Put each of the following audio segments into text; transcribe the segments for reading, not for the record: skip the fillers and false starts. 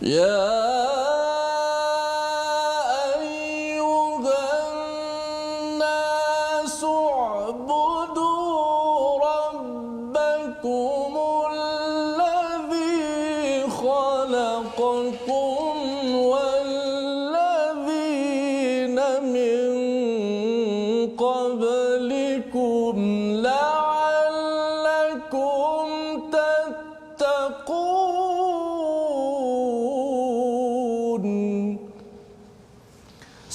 يا أيها الناس اعبدوا ربكم الذي خلقكم والذين من قبلكم لعلكم تتقون.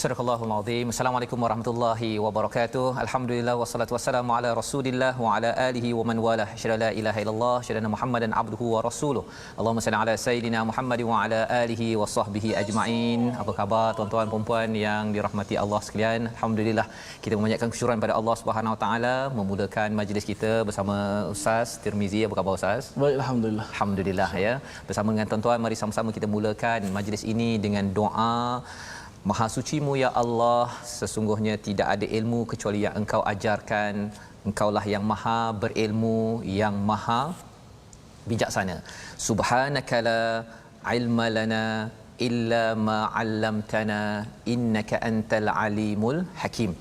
Sadaqallahul Azim. Assalamualaikum warahmatullahi wabarakatuh. Alhamdulillah wassalatu wassalamu ala Rasulillah wa ala alihi wa man walah. Syada la ilaha illallah, syada Muhammadan abduhu wa rasuluh. Allahumma salli ala sayidina Muhammad wa ala alihi wa sahbihi ajma'in. Apa khabar tuan-tuan dan puan yang dirahmati Allah sekalian? Alhamdulillah kita memanjatkan kesyukuran pada Allah Subhanahu wa taala memulakan majlis kita bersama Ustaz Tirmizi. Apa khabar Ustaz? Baik, alhamdulillah. Alhamdulillah ya. Bersama dengan tuan-tuan mari sama-sama kita mulakan majlis ini dengan doa. Maha sucimu ya Allah, sesungguhnya tidak ada ilmu kecuali yang Engkau ajarkan. Engkaulah yang maha berilmu, yang maha bijaksana. Subhanaka la ilma lana illa ma 'allamtana innaka antal alimul hakim.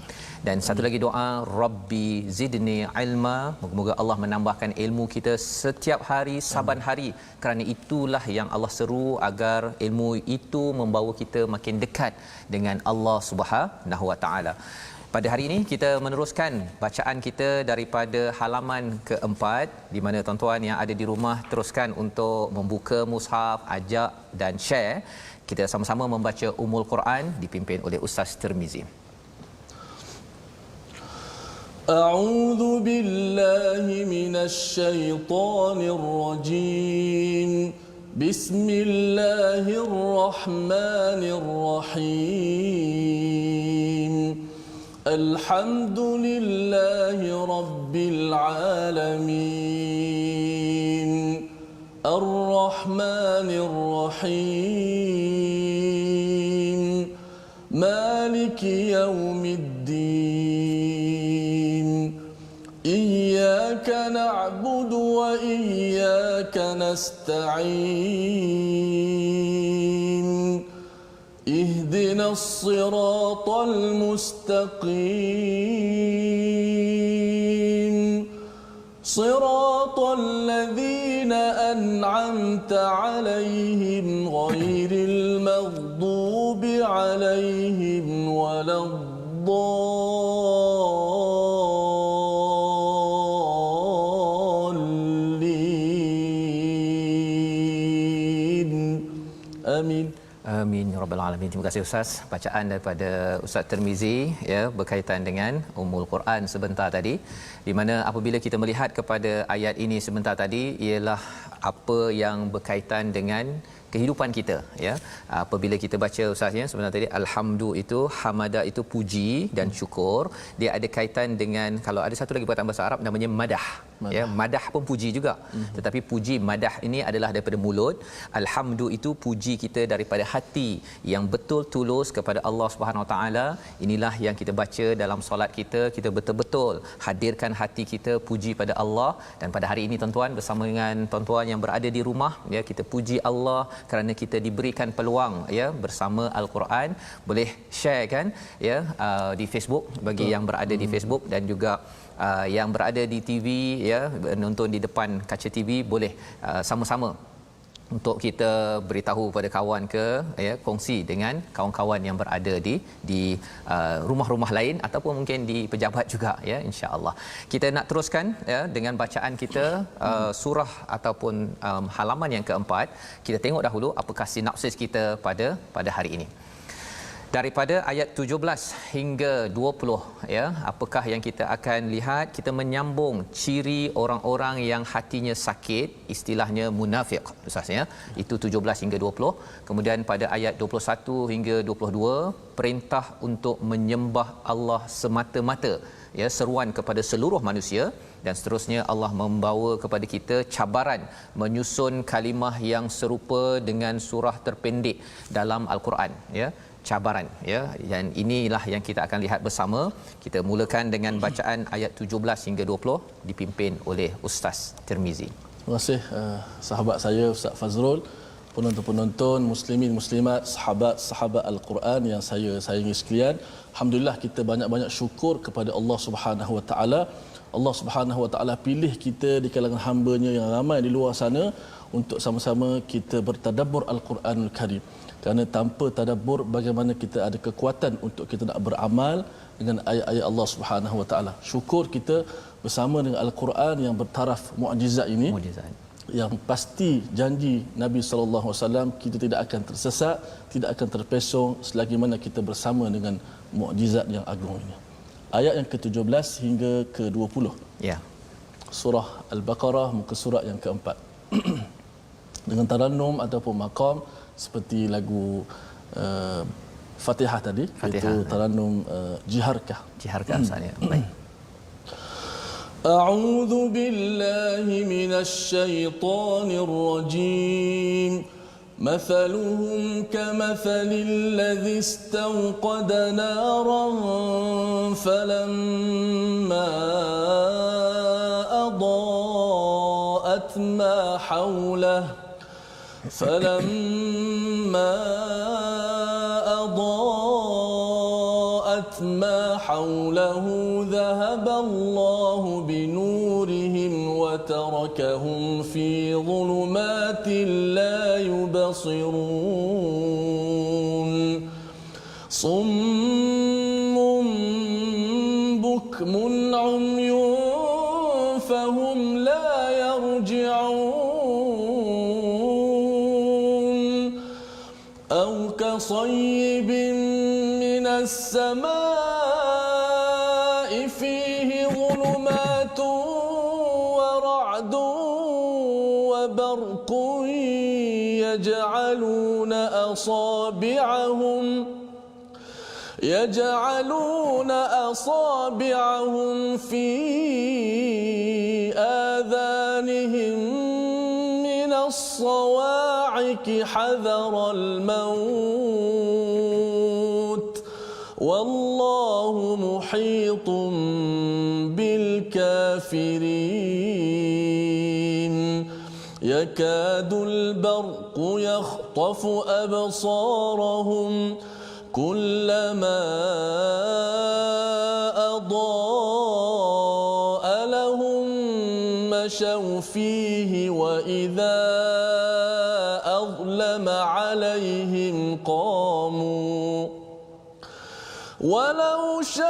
Dan satu lagi doa, Rabbi zidni ilma. Moga-moga Allah menambahkan ilmu kita setiap hari, saban hari. Kerana itulah yang Allah seru agar ilmu itu membawa kita makin dekat dengan Allah Subhanahu Wa Taala. Pada hari ini kita meneruskan bacaan kita daripada halaman keempat, di mana tuan-tuan yang ada di rumah teruskan untuk membuka mushaf, ajak dan share. Kita sama-sama membaca Ummul Quran dipimpin oleh Ustaz Tirmizi. أعوذ بالله من الشيطان الرجيم بسم الله الرحمن الرحيم الحمد لله رب العالمين الرحمن الرحيم مالك يوم الدين إياك نعبد وإياك نستعين اهدنا الصراط المستقيم صراط الذين أنعمت عليهم غير المغضوب عليهم ولا الضالين آمين. Amin ya rabbal alamin. Terima kasih Ustaz. Bacaan daripada Ustaz Tirmizi ya berkaitan dengan Ummul Quran sebentar tadi, di mana apabila kita melihat kepada ayat ini sebentar tadi ialah apa yang berkaitan dengan kehidupan kita ya. Apabila kita baca Ustaz ya sebenarnya tadi alhamdu itu, hamada itu puji dan syukur, dia ada kaitan dengan, kalau ada satu lagi perkataan bahasa Arab namanya madah. Ya, madah pun puji juga. Tetapi puji madah ini adalah daripada mulut. Alhamdu itu puji kita daripada hati yang betul tulus kepada Allah Subhanahu Wa Taala. Inilah yang kita baca dalam solat kita, kita betul-betul hadirkan hati kita puji pada Allah. Dan pada hari ini tuan-tuan bersama dengan tuan-tuan yang berada di rumah ya, kita puji Allah kerana kita diberikan peluang ya bersama Al-Quran. Boleh share kan ya di Facebook bagi yang berada di Facebook, dan juga yang berada di TV ya, nonton di depan kaca TV, boleh sama-sama untuk kita beritahu pada kawan ke ya, kongsi dengan kawan-kawan yang berada di rumah-rumah lain ataupun mungkin di pejabat juga ya, insya-Allah. Kita nak teruskan ya dengan bacaan kita surah ataupun halaman yang keempat. Kita tengok dahulu apakah sinopsis kita pada hari ini. Daripada ayat 17 hingga 20 ya, apakah yang kita akan lihat? Kita menyambung ciri orang-orang yang hatinya sakit, istilahnya munafik Ustaz ya. Itu 17 hingga 20. Kemudian pada ayat 21 hingga 22 perintah untuk menyembah Allah semata-mata ya, seruan kepada seluruh manusia. Dan seterusnya Allah membawa kepada kita cabaran menyusun kalimah yang serupa dengan surah terpendek dalam Al-Quran ya, cabaran ya. Dan inilah yang kita akan lihat bersama. Kita mulakan dengan bacaan ayat 17 hingga 20 dipimpin oleh Ustaz Tirmizi. Terima kasih sahabat saya Ustaz Fazrul. penonton-penonton, muslimin muslimat, sahabat-sahabat Al-Quran yang saya sayangi sekalian. Alhamdulillah kita banyak-banyak syukur kepada Allah Subhanahu Wa Taala. Allah Subhanahu Wa Taala pilih kita di kalangan hamba-Nya yang ramai di luar sana untuk sama-sama kita bertadabbur Al-Quranul Karim. Kerana tanpa tadabbur bagaimana kita ada kekuatan untuk kita nak beramal dengan ayat-ayat Allah Subhanahu Wa Taala. Syukur kita bersama dengan Al-Quran yang bertaraf mukjizat ini. Mukjizat. Yang pasti janji Nabi sallallahu alaihi wasallam kita tidak akan tersesat, tidak akan terpesong selagi mana kita bersama dengan mukjizat yang agung ini. Ayat yang ke-17 hingga ke-20. Ya. Surah Al-Baqarah muka surat yang keempat. Dengan tarannum ataupun maqam seperti lagu Fatihah tadi, Fatihah, iaitu tarannum jiharkah. Jiharkah asalnya. Baik. أعوذ بالله من الشيطان الرجيم مثلهم كمثل الذي استوقد نارا فلما أضاءت ما حوله ذهب الله بنورهم وتركهم في ظلمات لا يبصرون صم بكم عمي فهم لا يرجعون أو كصيب من السماء فيه ظلمات ورعد وبرق يجعلون أصابعهم في آذانهم من الصواعق حذر الموت والله محيط بالكافرين يكاد البرق يخطف أبصارهم كلما أضاء لهم مشوا فيه وإذا أظلم عليهم قاموا ولو شاء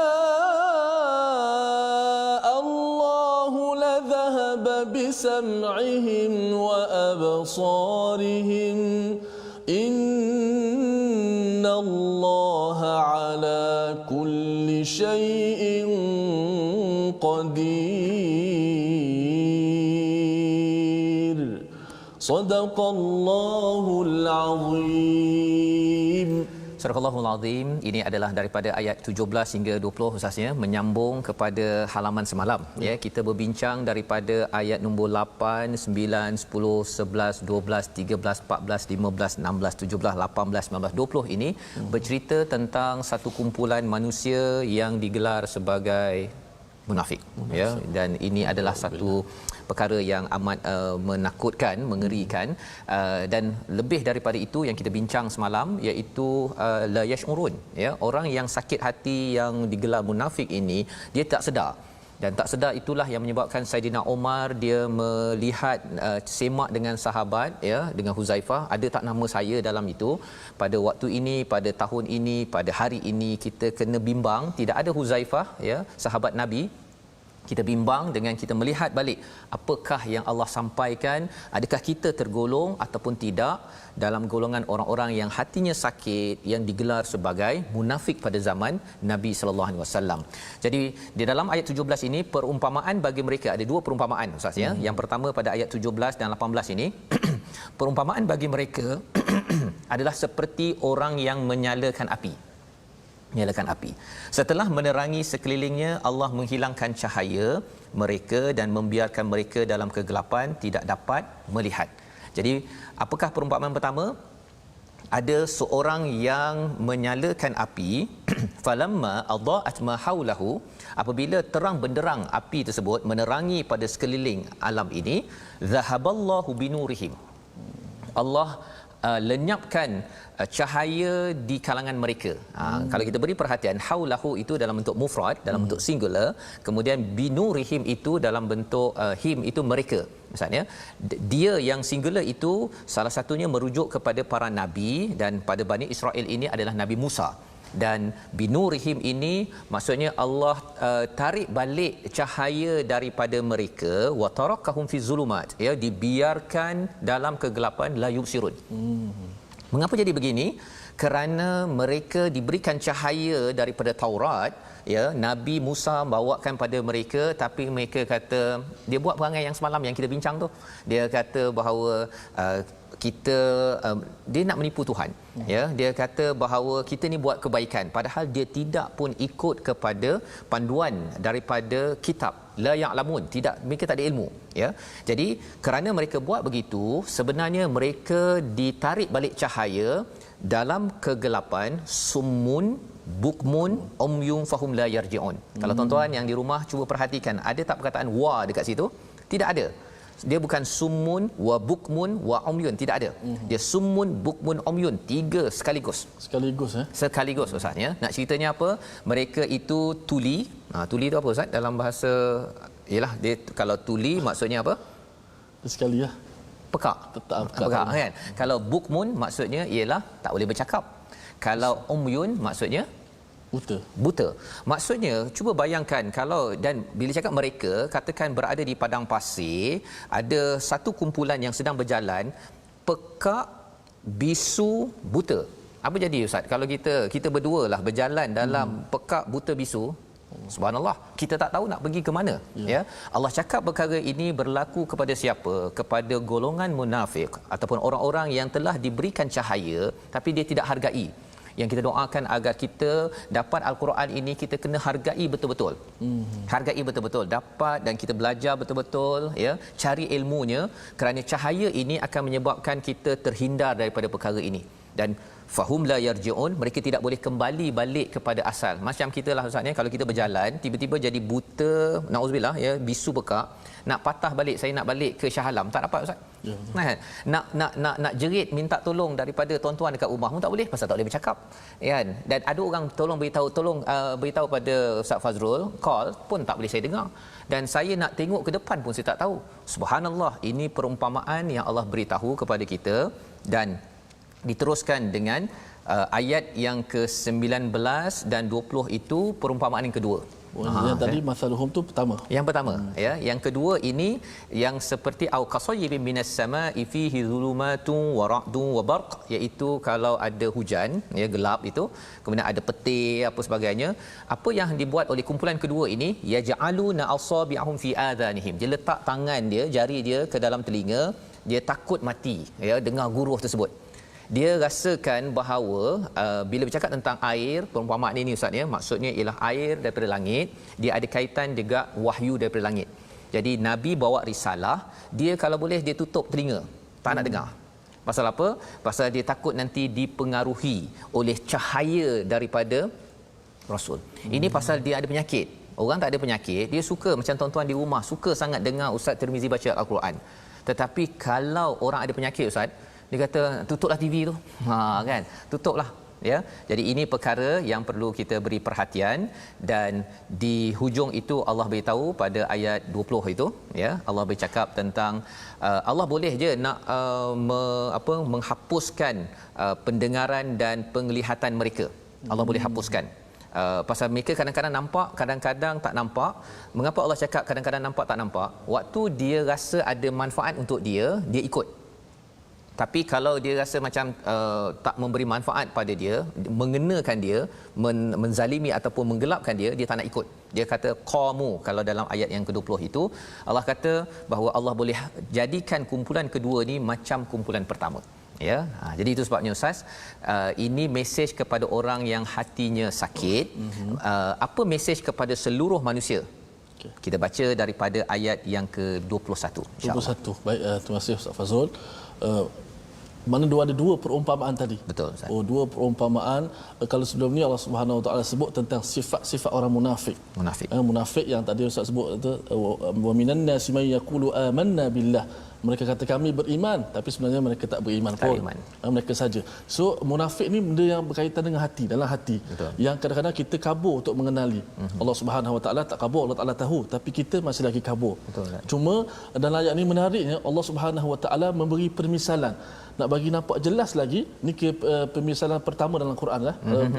الله لذهب بسمعهم وأبصارهم إن الله على كل شيء قدير صدق الله العظيم. Surah Al-Allahul Azim, ini adalah daripada ayat 17 hingga 20 khususnya, menyambung kepada halaman semalam. Ya, kita berbincang daripada ayat nombor 8, 9, 10, 11, 12, 13, 14, 15, 16, 17, 18, 19, 20 ini bercerita tentang satu kumpulan manusia yang digelar sebagai munafik. Ya, dan ini adalah satu perkara yang amat menakutkan, mengerikan, dan lebih daripada itu yang kita bincang semalam iaitu la yash'urun, ya, orang yang sakit hati yang digelar munafik ini dia tak sedar. Dan tak sedar itulah yang menyebabkan Saidina Umar dia melihat semak dengan sahabat, ya, dengan Huzaifah, ada tak nama saya dalam itu, pada waktu ini, pada tahun ini, pada hari ini kita kena bimbang, tidak ada Huzaifah, ya, sahabat Nabi. Kita bimbang dengan kita melihat balik apakah yang Allah sampaikan, adakah kita tergolong ataupun tidak dalam golongan orang-orang yang hatinya sakit yang digelar sebagai munafik pada zaman Nabi sallallahu alaihi wasallam. Jadi di dalam ayat 17 ini perumpamaan bagi mereka, ada dua perumpamaan Ustaz, ya. Yang pertama pada ayat 17 dan 18 ini perumpamaan bagi mereka adalah seperti orang yang menyalakan api. Setelah menerangi sekelilingnya, Allah menghilangkan cahaya mereka dan membiarkan mereka dalam kegelapan, tidak dapat melihat. Jadi, apakah perumpamaan pertama? Ada seorang yang menyalakan api, falamma adaa'at ma haulahu, apabila terang benderang api tersebut menerangi pada sekeliling alam ini, zahaballahu binurihim. Allah lenyapkan cahaya di kalangan mereka. Kalau kita beri perhatian, haulahu itu dalam bentuk mufrad, dalam bentuk singular, kemudian binurihim itu dalam bentuk him itu mereka. Misalnya dia yang singular itu salah satunya merujuk kepada para nabi, dan pada Bani Israel ini adalah Nabi Musa. Dan binurihim ini maksudnya Allah tarik balik cahaya daripada mereka, wa tarakahum fi zulumat, ya, dibiarkan dalam kegelapan la yubsirun. Mengapa jadi begini? Kerana mereka diberikan cahaya daripada Taurat, ya, Nabi Musa bawakan pada mereka, tapi mereka kata, dia buat perangai yang semalam yang kita bincang tu. Dia kata bahawa kita dia nak menipu Tuhan, ya, dia kata bahawa kita ni buat kebaikan, padahal dia tidak pun ikut kepada panduan daripada kitab, la ya'lamun, tidak, mereka tak ada ilmu, ya. Jadi kerana mereka buat begitu, sebenarnya mereka ditarik balik cahaya dalam kegelapan, summun bukmun umyun fahum la yarji'un. Kalau tuan-tuan yang di rumah cuba perhatikan, ada tak perkataan wa dekat situ? Tidak ada. Dia bukan summun wa bukmun wa umyun, tidak ada. Dia summun bukmun umyun, tiga sekaligus. Sekaligus Ustaz, ya. Nak ceritanya apa? Mereka itu tuli. Tuli itu apa Ustaz dalam bahasa? Yalah, dia kalau tuli maksudnya apa? Sekali ya. Pekak. Pekak kan. Kalau bukmun maksudnya ialah tak boleh bercakap. Kalau umyun maksudnya buta. Maksudnya cuba bayangkan kalau, dan bila cakap mereka, katakan berada di padang pasir, ada satu kumpulan yang sedang berjalan, pekak, bisu, buta. Apa jadi Ustaz kalau kita berdua lah berjalan dalam pekak, buta, bisu? Subhanallah, kita tak tahu nak pergi ke mana, ya. Allah cakap perkara ini berlaku kepada siapa? Kepada golongan munafik ataupun orang-orang yang telah diberikan cahaya tapi dia tidak hargai. Yang kita doakan agar kita dapat Al-Quran ini, kita kena hargai betul-betul. Hargai betul-betul, dapat, dan kita belajar betul-betul, ya, cari ilmunya, kerana cahaya ini akan menyebabkan kita terhindar daripada perkara ini. Dan fahum la yarji'un, mereka tidak boleh kembali balik kepada asal. Macam kita lah Ustaz, kalau kita berjalan tiba-tiba jadi buta, nauzubillah, ya, bisu bekak, nak patah balik, saya nak balik ke Shah Alam tak dapat Ustaz. Ya, nak jerit minta tolong daripada tuan-tuan dekat rumah pun tak boleh, pasal tak boleh bercakap, kan. Dan ada orang tolong beritahu pada Ustaz Fazrul, call pun tak boleh saya dengar, dan saya nak tengok ke depan pun saya tak tahu. Subhanallah, ini perumpamaan yang Allah beritahu kepada kita. Dan diteruskan dengan ayat yang ke-19 dan 20 itu perumpamaan yang kedua. Yang tadi masaluhum tu pertama. Yang pertama, ya. Yang kedua ini yang seperti au qasayyibin minas samaa'i fihi dhulumatun wa ra'dun wa barq, iaitu kalau ada hujan, ya, gelap itu, kemudian ada petir apa sebagainya. Apa yang dibuat oleh kumpulan kedua ini, yaj'aluna asabi'ahum fi adhanihim. Dia letak tangan dia, jari dia ke dalam telinga, dia takut mati, ya, dengar guruh tersebut. Dia rasakan bahawa bila bercakap tentang air, perumpamaan ini Ustaz, ya, maksudnya ialah air daripada langit, dia ada kaitan juga wahyu daripada langit. Jadi Nabi bawa risalah, dia kalau boleh dia tutup telinga, tak nak dengar. Pasal apa? Pasal dia takut nanti dipengaruhi oleh cahaya daripada Rasul. Ini pasal dia ada penyakit. Orang tak ada penyakit, dia suka, macam tuan-tuan di rumah, suka sangat dengar Ustaz Tirmizi baca Al-Quran. Tetapi kalau orang ada penyakit Ustaz, dia kata tutuplah TV tu, kan, tutuplah, ya. Jadi ini perkara yang perlu kita beri perhatian. Dan di hujung itu Allah beritahu pada ayat 20 itu, ya, Allah bercakap tentang Allah boleh je nak menghapuskan pendengaran dan penglihatan mereka. Allah boleh hapuskan. Pasal mereka kadang-kadang nampak, kadang-kadang tak nampak. Mengapa Allah cakap kadang-kadang nampak tak nampak? Waktu dia rasa ada manfaat untuk dia, dia ikut. Tapi kalau dia rasa macam tak memberi manfaat pada dia, mengenakan dia, menzalimi ataupun menggelapkan dia, dia tak nak ikut. Dia kata qamu. Kalau dalam ayat yang ke-20 itu, Allah kata bahawa Allah boleh jadikan kumpulan kedua ni macam kumpulan pertama, ya. Jadi itu sebabnya Ustaz, ini mesej kepada orang yang hatinya sakit. Apa mesej kepada seluruh manusia? Kita baca daripada ayat yang ke-21, insya-Allah. 21. Baik, terima kasih Ustaz Fazrul. Mana ada dua perumpamaan tadi. Betul, Ustaz. Dua perumpamaan. Kalau sebelum ni Allah Subhanahu Wa Taala sebut tentang sifat-sifat orang munafik. Munafik yang tadi Ustaz sebut tu, wa minan nasi may yaqulu amanna billah. Mereka kata kami beriman, tapi sebenarnya mereka tak beriman pun. Mereka saja. So munafik ni benda yang berkaitan dengan hati, dalam hati. Betul. Yang kadang-kadang kita kabur untuk mengenali. Allah Subhanahu Wa Taala tak kabur, Allah Taala tahu, tapi kita masih lagi kabur. Betul. Cuma dalam ayat ni menariknya Allah Subhanahu Wa Taala memberi permisalan. Nak bagi nampak jelas lagi, ni permisalan pertama dalam Quran lah.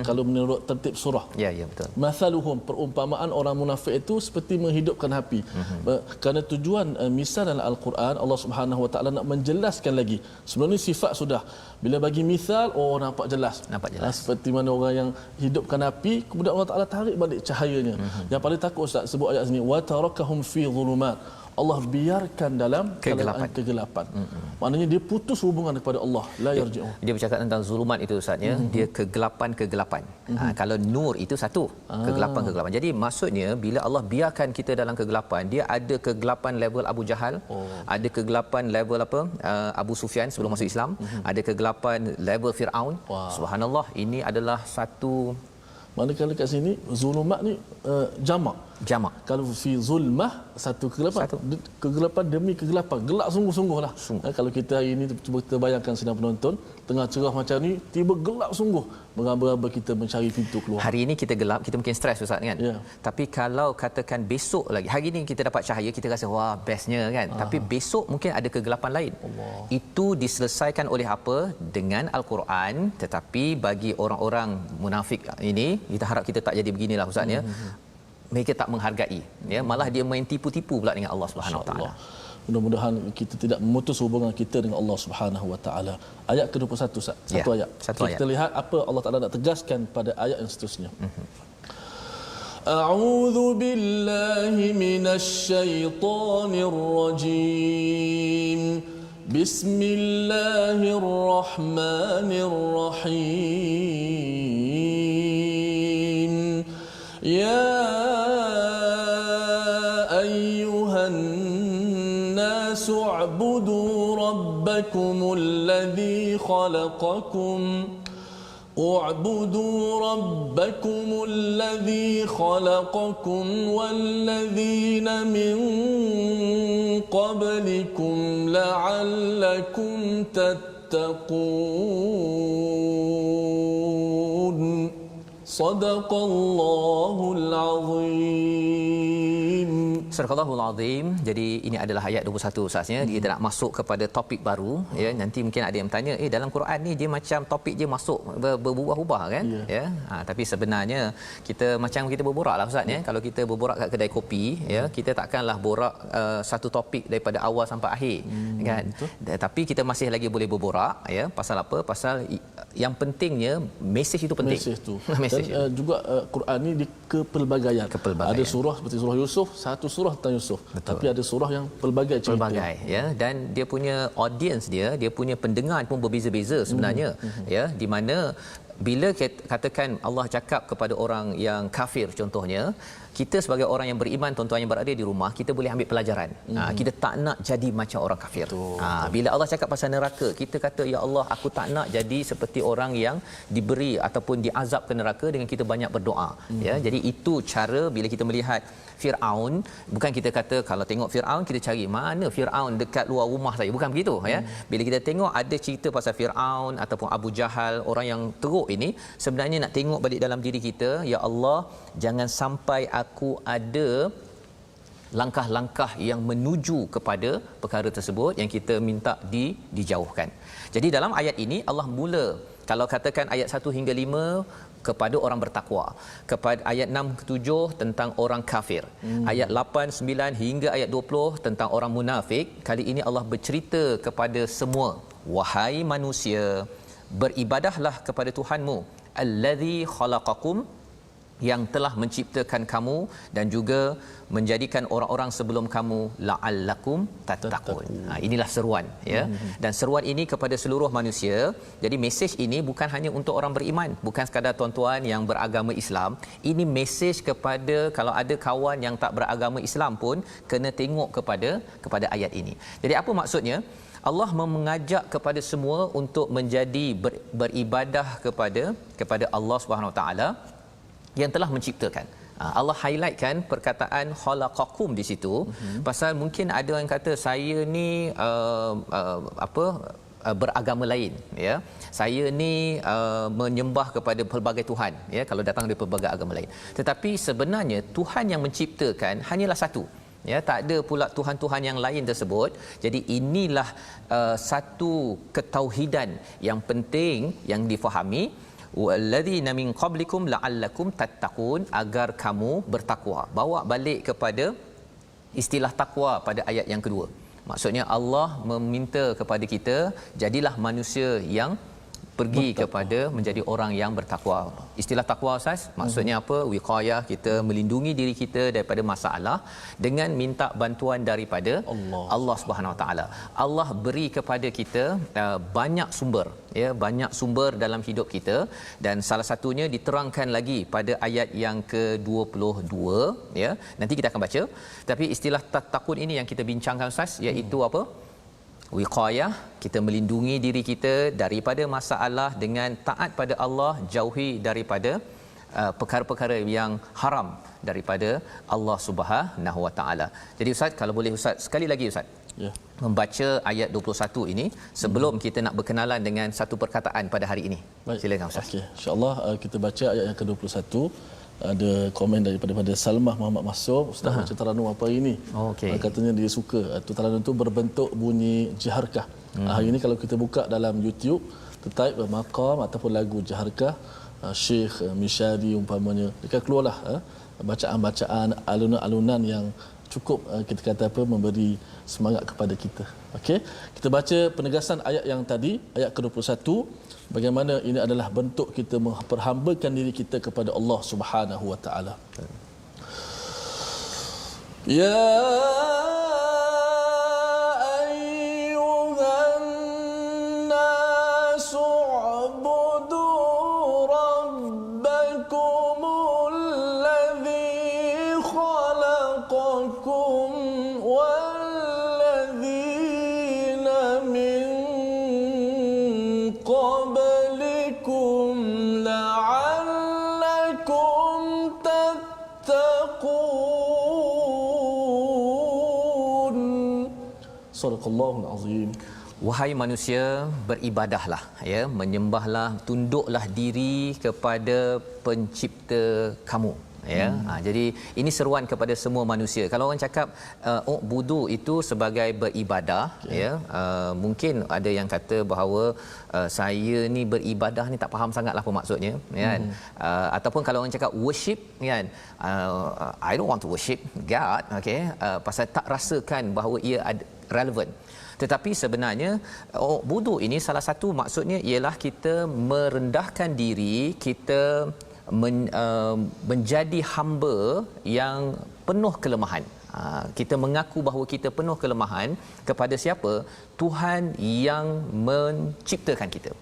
Kalau menurut tertib surah. Ya, betul. Mathaluhum, perumpamaan orang munafik itu seperti menghidupkan api. Kerana tujuan misal dalam Al-Quran, Allah Subhanahu Wa Taala nak menjelaskan lagi. Sebelum ni sifat sudah. Bila bagi misal, nampak jelas. Seperti mana orang yang hidupkan api, kemudian Allah Taala tarik balik cahayanya. Yang paling takut Ustaz sebut ayat sini, wa tarakahum fi dhulumat. Allah biarkan dalam kegelapan. Maknanya dia putus hubungan kepada Allah, la yarji'un. Dia bercakap tentang zulumat itu Ustaznya, dia kegelapan. Kalau nur itu satu, kegelapan. Jadi maksudnya bila Allah biarkan kita dalam kegelapan, dia ada kegelapan level Abu Jahal, ada kegelapan level Abu Sufyan sebelum masuk Islam, ada kegelapan level Firaun. Subhanallah, ini adalah satu. Manakala kat sini zulumat ni jamak. Kalau fi zulmah satu kegelapan demi kegelapan, gelap sungguh-sungguhlah. Kalau kita hari ini cuba kita bayangkan sedang penonton tengah cerah macam ni, tiba gelap sungguh, meraba-raba kita mencari pintu keluar. Hari ini kita gelap, kita mungkin stres Ustaz kan. Tapi kalau katakan besok lagi, hari ini kita dapat cahaya, kita rasa wah bestnya kan. Tapi besok mungkin ada kegelapan lain. Itu diselesaikan oleh apa? Dengan Al-Quran. Tetapi bagi orang-orang munafik ini, kita harap kita tak jadi beginilah Ustaz ya. Mereka tak menghargai, malah dia main tipu-tipu pula dengan Allah Subhanahu Wa Taala. Mudah-mudahan kita tidak memutus hubungan kita dengan Allah Subhanahu Wa Taala. Ayat ke-21 Ustaz. Satu ayat. Kita lihat apa Allah Taala nak tegaskan pada ayat yang seterusnya. A'udzu billahi minasy syaithanir rajim. Bismillahirrahmanirrahim. Ya اعبدوا ربكم الذي خلقكم والذين من قبلكم لعلكم تتقون صدق الله العظيم. Surahul Azim. Jadi ini adalah ayat 21 Ustaznya. Kita nak masuk kepada topik baru ya. Nanti mungkin ada yang bertanya, dalam Quran ni dia macam topik dia masuk berubah-ubah kan? Tapi sebenarnya kita macam kita berboraklah Ustaz ya. Kalau kita berborak kat kedai kopi kita takkanlah borak satu topik daripada awal sampai akhir kan. Tapi kita masih lagi boleh berborak pasal apa? Pasal yang pentingnya mesej itu penting. Dan juga Quran ni di kepelbagaian. Ada surah seperti surah Yusuf, satu surah tentang Yusuf. Tapi ada surah yang pelbagai cerita. Dan dia punya audience dia punya pendengar pun berbeza-beza sebenarnya. Di mana bila katakan Allah cakap kepada orang yang kafir contohnya, kita sebagai orang yang beriman, tuan-tuan yang berada di rumah, kita boleh ambil pelajaran. Kita tak nak jadi macam orang kafir. Bila Allah cakap pasal neraka, kita kata ya Allah, aku tak nak jadi seperti orang yang diberi ataupun diazab ke neraka dengan kita banyak berdoa. Jadi itu cara bila kita melihat Firaun, bukan kita kata kalau tengok Firaun kita cari mana Firaun dekat luar rumah saya, bukan begitu Bila kita tengok ada cerita pasal Firaun ataupun Abu Jahal, orang yang teruk ini, sebenarnya nak tengok balik dalam diri kita, ya Allah, jangan sampai aku ada langkah-langkah yang menuju kepada perkara tersebut yang kita minta dijauhkan. Jadi dalam ayat ini Allah mula, kalau katakan ayat 1 hingga 5 kepada orang bertakwa, kepada ayat 6 ke 7 tentang orang kafir, ayat 8 9 hingga ayat 20 tentang orang munafik. Kali ini Allah bercerita kepada semua, wahai manusia, beribadahlah kepada Tuhanmu allazi khalaqakum, yang telah menciptakan kamu dan juga menjadikan orang-orang sebelum kamu la'allakum tattaqun. Inilah seruan dan seruan ini kepada seluruh manusia. Jadi mesej ini bukan hanya untuk orang beriman, bukan sekadar tuan-tuan yang beragama Islam. Ini mesej kepada kalau ada kawan yang tak beragama Islam pun kena tengok kepada ayat ini. Jadi apa maksudnya? Allah mengajak kepada semua untuk menjadi beribadah kepada Allah Subhanahu Wa Taala yang telah menciptakan. Allah highlightkan perkataan khalaqakum di situ, pasal mungkin ada yang kata saya ni beragama lain, ya, saya ni menyembah kepada pelbagai tuhan, ya, kalau datang dari pelbagai agama lain. Tetapi sebenarnya Tuhan yang menciptakan hanyalah satu, ya, tak ada pula tuhan-tuhan yang lain tersebut. Jadi inilah satu ketauhidan yang penting yang difahami, walladzina min qablikum la'allakum tattaqun, agar kamu bertakwa. Bawa balik kepada istilah takwa pada ayat yang kedua. Maksudnya Allah meminta kepada kita, jadilah manusia yang pergi kepada menjadi orang yang bertakwa. Istilah takwa, Ustaz, maksudnya apa? Wiqayah, kita melindungi diri kita daripada masalah dengan minta bantuan daripada Allah Subhanahu Wa Taala. Allah beri kepada kita banyak sumber, ya, banyak sumber dalam hidup kita, dan salah satunya diterangkan lagi pada ayat yang ke-22, ya. Nanti kita akan baca. Tapi istilah takun ini yang kita bincangkan, Ustaz, iaitu apa? Wiqayah, kita melindungi diri kita daripada masalah dengan taat pada Allah, jauhi daripada perkara-perkara yang haram daripada Allah Subhanahu Wa Taala. Jadi Ustaz, kalau boleh Ustaz sekali lagi Ustaz, ya, membaca ayat 21 ini sebelum kita nak berkenalan dengan satu perkataan pada hari ini. Baik. Silakan Ustaz. Okey, insya-Allah kita baca ayat yang ke-21. Ada komen daripada Salmah Muhammad Masum, Ustaz baca Taranum apa ini? Okey. Katanya dia suka Taranum tu berbentuk bunyi jaharkah. Hari ini kalau kita buka dalam YouTube, type maqam ataupun lagu jaharkah Syekh Mishari umpamanya, dekat keluarlah bacaan-bacaan, alunan-alunan yang cukup kita kata apa, memberi semangat kepada kita. Okey, kita baca penegasan ayat yang tadi, ayat ke-21, bagaimana ini adalah bentuk kita memperhambakan diri kita kepada Allah Subhanahu Wa Taala. Ya ayyuhan nas u'budu rabbakumul ladzi khalaqakum walladzina min qablikum la'allakum tattaqun. Sadaqallahul azim. Wahai manusia, beribadahlah, ya, menyembahlah, tunduklah diri kepada pencipta kamu, ya. Jadi ini seruan kepada semua manusia. Kalau orang cakap budu itu sebagai beribadah, ya, mungkin ada yang kata bahawa saya ni beribadah ni tak faham sangatlah apa maksudnya, kan. Ataupun kalau orang cakap worship, kan, I don't want to worship God, okey, pasal tak rasakan bahawa ia relevan. Tetapi sebenarnya budu ini salah satu maksudnya ialah kita merendahkan diri, kita menjadi hamba yang penuh kelemahan. Kita mengaku bahawa kita penuh kelemahan kepada siapa? Tuhan yang menciptakan kita.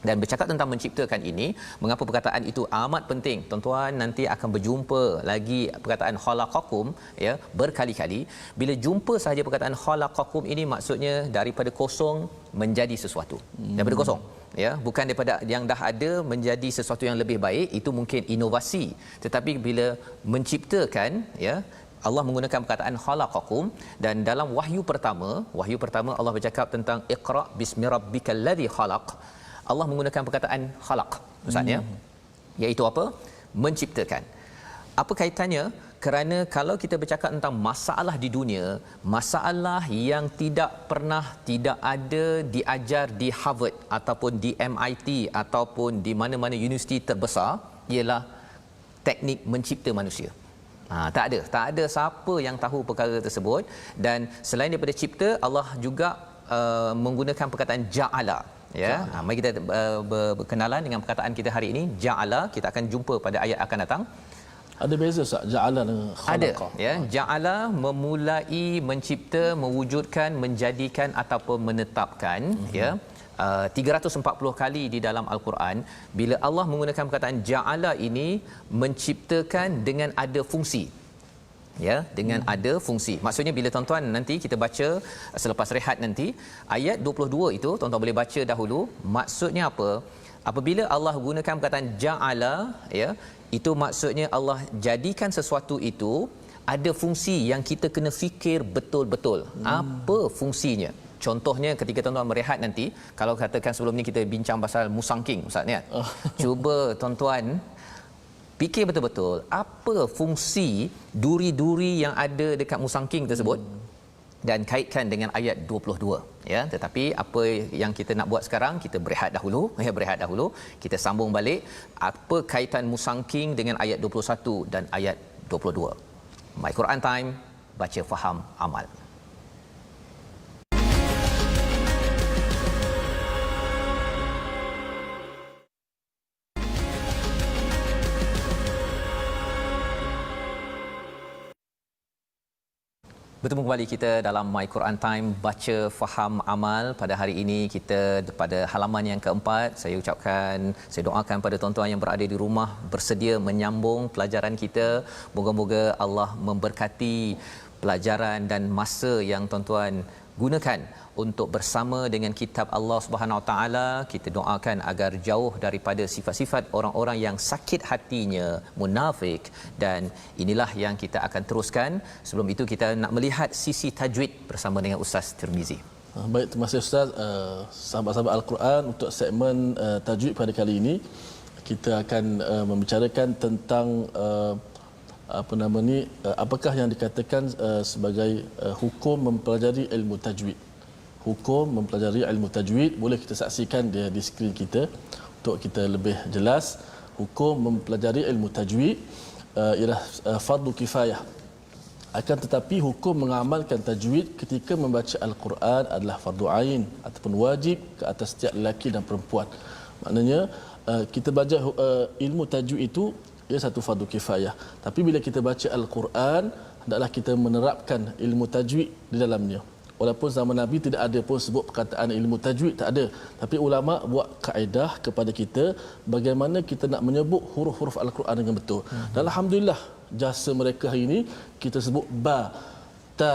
Dan bercakap tentang menciptakan ini, mengapa perkataan itu amat penting? Tuan-tuan nanti akan berjumpa lagi perkataan khalaqakum, ya, berkali-kali. Bila jumpa sahaja perkataan khalaqakum ini, maksudnya daripada kosong menjadi sesuatu. Daripada kosong, ya, bukan daripada yang dah ada menjadi sesuatu yang lebih baik, itu mungkin inovasi. Tetapi bila menciptakan, ya, Allah menggunakan perkataan khalaqakum, dan dalam wahyu pertama Allah bercakap tentang iqra bismi rabbikal ladzi khalaq. Allah menggunakan perkataan khalaq, Ustaz, ya, iaitu apa? Menciptakan. Apa kaitannya? Kerana kalau kita bercakap tentang masalah di dunia, masalah yang tidak ada diajar di Harvard ataupun di MIT ataupun di mana-mana universiti terbesar, ialah teknik mencipta manusia. Tak ada siapa yang tahu perkara tersebut. Dan selain daripada cipta, Allah juga menggunakan perkataan ja'ala, ya. Mari kita berkenalan dengan perkataan kita hari ini, ja'ala. Kita akan jumpa pada ayat akan datang. Ada beza Ustaz ja'ala dengan khalaqa? Ada, ya. Ja'ala memulai mencipta, mewujudkan, menjadikan ataupun menetapkan, ya. 340 kali di dalam Al-Quran, bila Allah menggunakan perkataan ja'ala ini, menciptakan dengan ada fungsi. ya, dengan ada fungsi. Maksudnya bila tuan-tuan nanti kita baca selepas rehat nanti ayat 22 itu tuan-tuan boleh baca dahulu. Maksudnya apa? Apabila Allah gunakan perkataan ja'ala, ya, itu maksudnya Allah jadikan sesuatu itu ada fungsi yang kita kena fikir betul-betul. Apa fungsinya? Contohnya ketika tuan-tuan berehat nanti, kalau katakan sebelum ni kita bincang pasal musangking Ustaz ni kan. Cuba tuan-tuan fikir betul-betul apa fungsi duri-duri yang ada dekat musangking tersebut dan kaitkan dengan ayat 22, ya. Tetapi apa yang kita nak buat sekarang, kita berehat dahulu, ya, berehat dahulu. Kita sambung balik apa kaitan musangking dengan ayat 21 dan ayat 22. My Quran Time, baca faham amal. Bertemu kembali kita dalam My Quran Time, baca faham amal. Pada hari ini kita pada halaman yang keempat. Saya doakan pada tuan-tuan yang berada di rumah bersedia menyambung pelajaran kita. Moga-moga Allah memberkati pelajaran dan masa yang tuan-tuan gunakan untuk bersama dengan kitab Allah Subhanahu Wa Taala. Kita doakan agar jauh daripada sifat-sifat orang-orang yang sakit hatinya, munafik, dan inilah yang kita akan teruskan. Sebelum itu kita nak melihat sisi tajwid bersama dengan Ustaz Tirmizi. Baik, terima kasih Ustaz. Sahabat-sahabat Al-Quran, untuk segmen tajwid pada kali ini kita akan membicarakan tentang apakah yang dikatakan sebagai hukum mempelajari ilmu tajwid. Hukum mempelajari ilmu tajwid, boleh kita saksikan dia di skrin kita untuk kita lebih jelas. Hukum mempelajari ilmu tajwid ialah fardu kifayah. Akan tetapi hukum mengamalkan tajwid ketika membaca Al-Quran adalah fardu ain ataupun wajib ke atas setiap lelaki dan perempuan. Maknanya kita belajar ilmu tajwid itu ia satu fardu kifayah. Tapi bila kita baca Al-Quran, hendaklah kita menerapkan ilmu tajwid di dalamnya. Walaupun zaman Nabi tidak ada pun sebut perkataan ilmu tajwid, tak ada. Tapi ulama buat kaedah kepada kita bagaimana kita nak menyebut huruf-huruf Al-Quran dengan betul. Dan alhamdulillah jasa mereka hari ini, kita sebut ba, ta.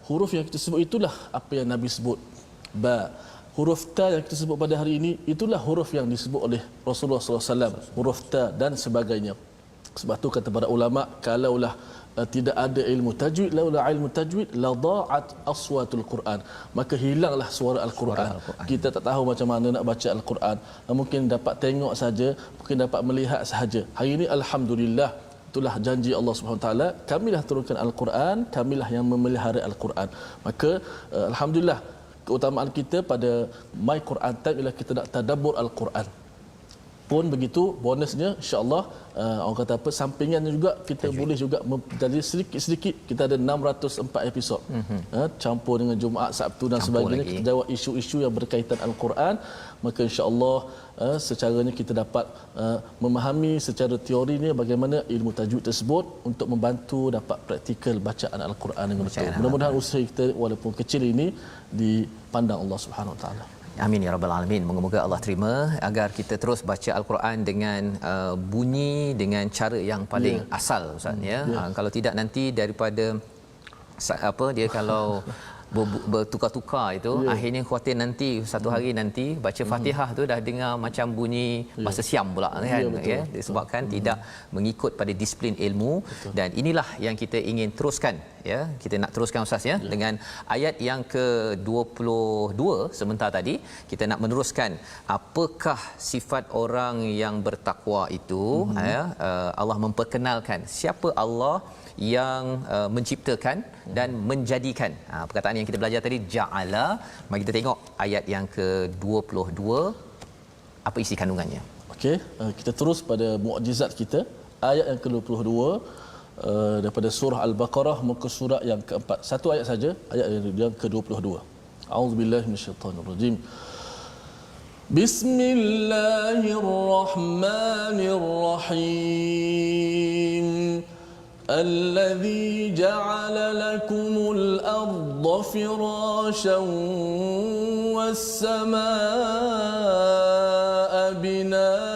Huruf yang kita sebut itulah apa yang Nabi sebut. Ba. Huruf ta yang kita sebut pada hari ini, itulah huruf yang disebut oleh Rasulullah SAW. Huruf ta dan sebagainya. Sebab tu kata para ulama, kalaulah tidak ada ilmu tajwid, laula ilmu tajwid la da'at aswatul Quran, maka hilanglah suara Al-Quran. Kita tak tahu macam mana nak baca Al-Quran. Mungkin dapat tengok saja, mungkin dapat melihat sahaja. Hari ini alhamdulillah, itulah janji Allah Subhanahu taala, kamilah turunkan Al-Quran, kamilah yang memelihara Al-Quran. Maka alhamdulillah, keutamaan kita pada My Quran Time ialah kita nak tadabbur Al-Quran. Pun begitu bonusnya, insya-Allah orang kata apa, sampingannya juga kita boleh juga jadi sedikit-sedikit. Kita ada 604 episod, campur dengan Jumaat, Sabtu dan sebagainya, kita jawab isu-isu yang berkaitan Al-Quran. Maka insya-Allah secaranya kita dapat memahami secara teorinya bagaimana ilmu tajwid tersebut untuk membantu dapat praktikal bacaan Al-Quran dengan betul. Mudah-mudahan usaha kita walaupun kecil ini dipandang Allah Subhanahu Wa Taala. Amin ya rabbal alamin. Moga-moga Allah terima agar kita terus baca Al-Quran dengan bunyi, dengan cara yang paling asal, Ustaz, ya. Kalau tidak nanti daripada dia kalau bertukar-tukar itu, akhirnya khuatir nanti satu hari nanti baca Fatihah tu dah dengar macam bunyi bahasa Siam pula, kan, ya, disebabkan tidak mengikut pada disiplin ilmu. Dan inilah yang kita ingin teruskan, ya. Kita nak teruskan, Ustaz, ya, dengan ayat yang ke-22 sebentar tadi. Kita nak meneruskan apakah sifat orang yang bertakwa itu, ya. Allah memperkenalkan siapa Allah yang menciptakan dan menjadikan. Perkataan yang kita belajar tadi, ja'ala. Mari kita tengok ayat yang ke-22, apa isi kandungannya. Okey, kita terus pada mukjizat kita, ayat yang ke-22 daripada surah Al-Baqarah, muka surat yang keempat. Satu ayat saja, ayat yang ke-22. A'udzubillahi minasyaitanirrajim. Bismillahirrahmanirrahim. الذي جعل لكم الأرض فراشا والسماء بناء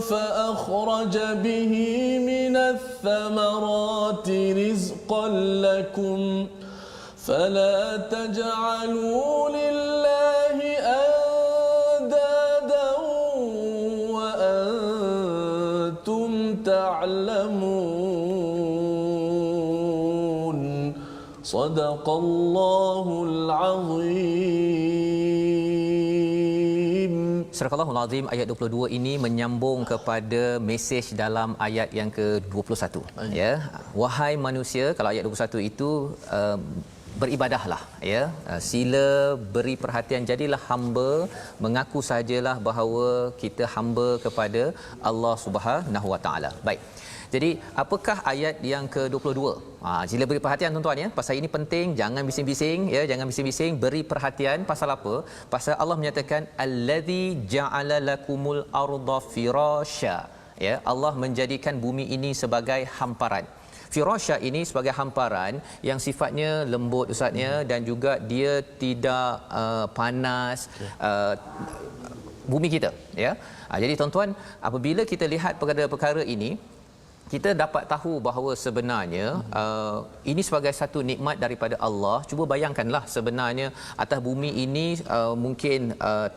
فأخرج به من الثمرات رزقا لكم فلا تجعلوا لله أندادا وأنتم تعلمون صدق الله العظيم. Surah Al-Allahul Azim ayat 22 ini menyambung kepada mesej dalam ayat yang ke-21. Ya, wahai manusia, kalau ayat 21 itu beribadahlah, ya, sila beri perhatian, jadilah hamba, mengaku sajalah bahawa kita hamba kepada Allah Subhanahu Wa Taala. Baik. Jadi apakah ayat yang ke-22? Sila beri perhatian tuan-tuan, ya. Pasal ini penting, jangan bising-bising, ya, jangan bising-bising, beri perhatian. Pasal apa? Pasal Allah menyatakan allazi ja'ala lakumul arda firasya. Ya, Allah menjadikan bumi ini sebagai hamparan. Firasya ini sebagai hamparan yang sifatnya lembut, ustaznya, dan juga dia tidak panas, bumi kita, ya. Jadi tuan-tuan, apabila kita lihat perkara-perkara ini, kita dapat tahu bahawa sebenarnya ini sebagai satu nikmat daripada Allah. Cuba bayangkanlah, sebenarnya atas bumi ini mungkin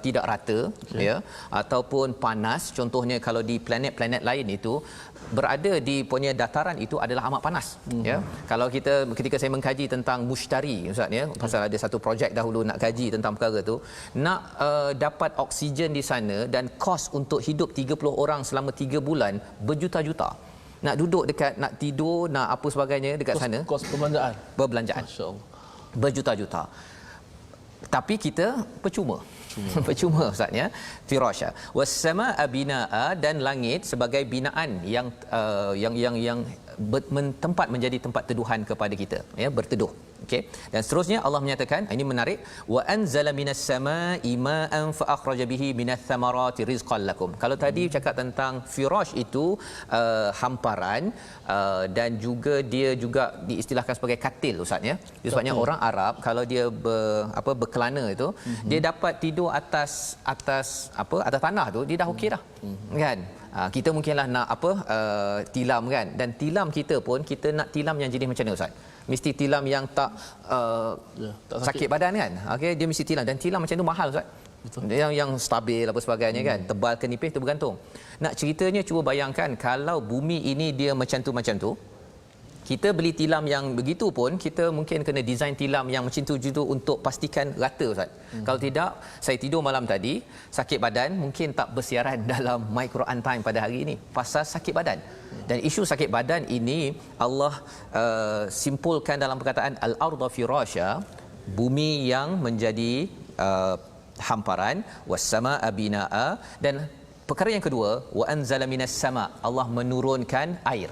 tidak rata, ya, ataupun panas. Contohnya kalau di planet-planet lain itu berada di punya dataran itu adalah amat panas, ya. Kalau kita, ketika saya mengkaji tentang Mushtari, ustaz, ya, pasal ada satu projek dahulu nak kaji tentang perkara tu, nak dapat oksigen di sana dan kos untuk hidup 30 orang selama 3 bulan berjuta-juta. Nak duduk dekat, nak tidur, nak apa sebagainya dekat sana, kos perbelanjaan, masya-Allah, berjuta-juta. Tapi kita percuma. Percuma, ustaz, ya. Firasya was-samaa binaa, dan langit sebagai binaan yang tempat menjadi tempat teduhan kepada kita, ya, berteduh. Okey. Dan seterusnya Allah menyatakan, ini menarik, wa anzala minas samaa'i ma'an fa akhraja bihi minats thamarati rizqan lakum. Kalau tadi cakap tentang firash itu hamparan, dan juga dia juga diistilahkan sebagai katil, ustaz, ya. Sebabnya orang Arab kalau dia berkelana itu, dia dapat tidur atas tanah tu, dia dah okey dah. Kan? Kita mungkinlah nak tilam, kan, dan tilam kita pun, kita nak tilam yang jenis macam mana, ustaz? Mesti tilam yang tak sakit badan, kan. Okey, dia mesti tilam, dan tilam macam tu mahal, ustaz. Betul. Yang stabil apa sebagainya, kan, tebal ke nipis tu bergantung. Nak ceritanya, cuba bayangkan kalau bumi ini dia macam tu, kita beli tilam yang begitu pun, kita mungkin kena design tilam yang macam tu juga untuk pastikan rata, ustaz. Kalau tidak, saya tidur malam tadi sakit badan, mungkin tak bersiaran dalam My Quran Time pada hari ini pasal sakit badan. Dan isu sakit badan ini Allah simpulkan dalam perkataan al-ardha firasya, bumi yang menjadi hamparan, was-samaa binaa, dan perkara yang kedua, wa anzala minas sama', Allah menurunkan air.